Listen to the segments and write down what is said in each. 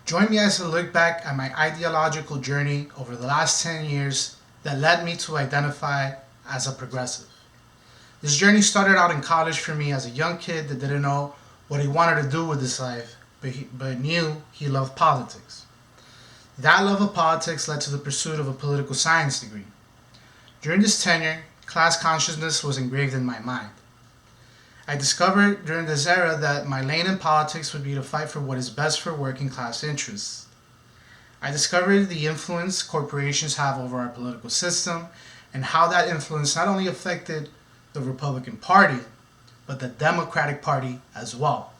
Join me as I look back at my ideological journey over the last 10 years that led me to identify as a progressive. This journey started out in college for me as a young kid that didn't know what he wanted to do with his life, but knew he loved politics. That love of politics led to the pursuit of a political science degree. During this tenure, class consciousness was engraved in my mind. I discovered during this era that my lane in politics would be to fight for what is best for working class interests. I discovered the influence corporations have over our political system and how that influence not only affected the Republican Party, but the Democratic Party as well.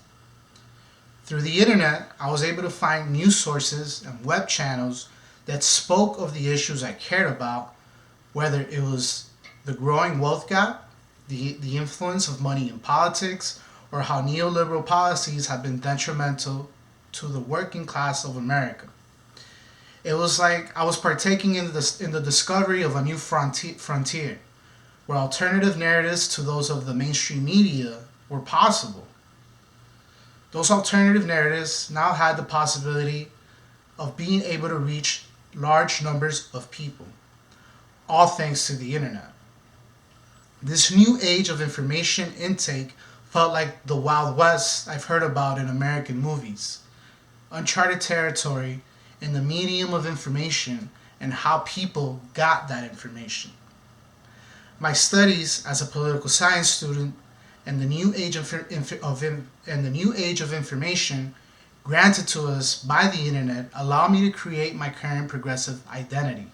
Through the internet, I was able to find news sources and web channels that spoke of the issues I cared about, whether it was the growing wealth gap, the influence of money in politics, or how neoliberal policies have been detrimental to the working class of America. It was like I was partaking in the discovery of a new frontier, where alternative narratives to those of the mainstream media were possible. Those alternative narratives now had the possibility of being able to reach large numbers of people, all thanks to the internet. This new age of information intake felt like the Wild West I've heard about in American movies. Uncharted territory in the medium of information and how people got that information. My studies as a political science student and the new age of information granted to us by the internet allow me to create my current progressive identity.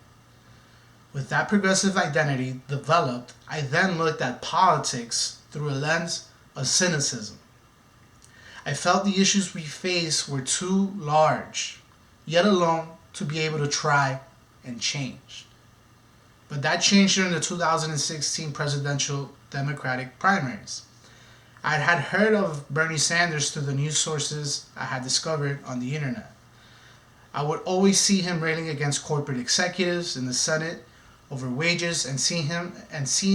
With that progressive identity developed, I then looked at politics through a lens of cynicism. I felt the issues we face were too large, yet alone, to be able to try and change. But that changed during the 2016 presidential Democratic primaries. I had heard of Bernie Sanders through the news sources I had discovered on the internet. I would always see him railing against corporate executives in the Senate over wages and seen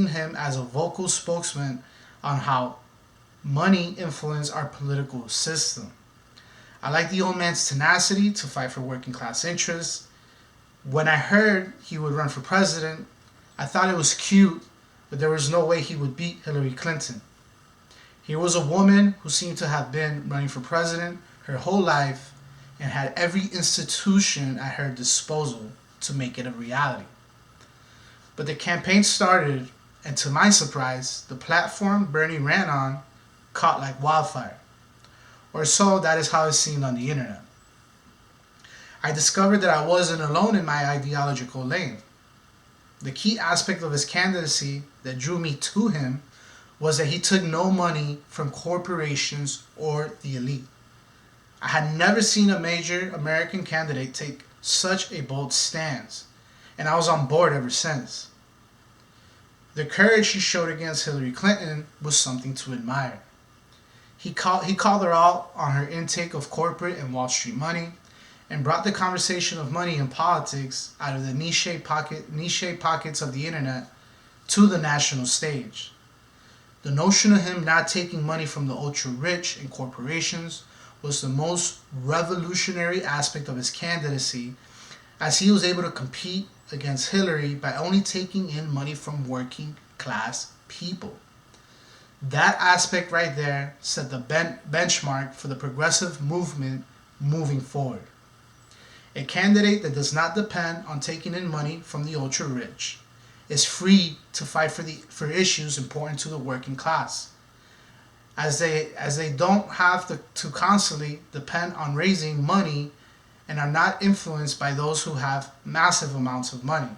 him as a vocal spokesman on how money influences our political system. I like the old man's tenacity to fight for working class interests. When I heard he would run for president, I thought it was cute, but there was no way he would beat Hillary Clinton. Here was a woman who seemed to have been running for president her whole life and had every institution at her disposal to make it a reality. But the campaign started, and to my surprise, the platform Bernie ran on caught like wildfire. Or so that is how it's seen on the internet. I discovered that I wasn't alone in my ideological lane. The key aspect of his candidacy that drew me to him was that he took no money from corporations or the elite. I had never seen a major American candidate take such a bold stance, and I was on board ever since. The courage he showed against Hillary Clinton was something to admire. He called her out on her intake of corporate and Wall Street money and brought the conversation of money in politics out of the niche pockets of the internet to the national stage. The notion of him not taking money from the ultra-rich and corporations was the most revolutionary aspect of his candidacy, as he was able to compete against Hillary by only taking in money from working class people. That aspect right there set the benchmark for the progressive movement moving forward. A candidate that does not depend on taking in money from the ultra-rich is free to fight for issues important to the working class, as they don't have to constantly depend on raising money and are not influenced by those who have massive amounts of money.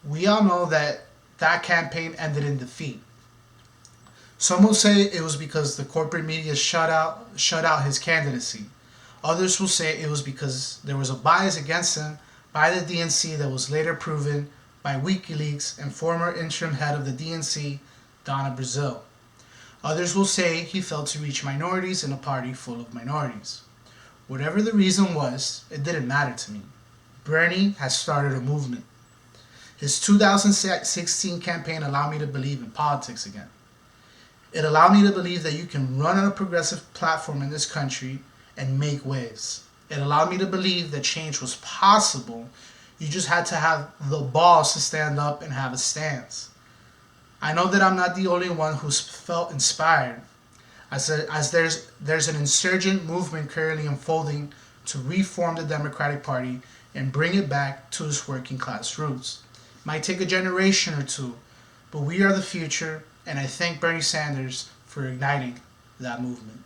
We all know that campaign ended in defeat. Some will say it was because the corporate media shut out his candidacy. Others will say it was because there was a bias against him by the DNC that was later proven by WikiLeaks and former interim head of the DNC, Donna Brazile. Others will say he failed to reach minorities in a party full of minorities. Whatever the reason was, it didn't matter to me. Bernie has started a movement. His 2016 campaign allowed me to believe in politics again. It allowed me to believe that you can run on a progressive platform in this country and make waves. It allowed me to believe that change was possible. You just had to have the balls to stand up and have a stance. I know that I'm not the only one who's felt inspired, as there's an insurgent movement currently unfolding to reform the Democratic Party and bring it back to its working class roots. Might take a generation or two, but we are the future, and I thank Bernie Sanders for igniting that movement.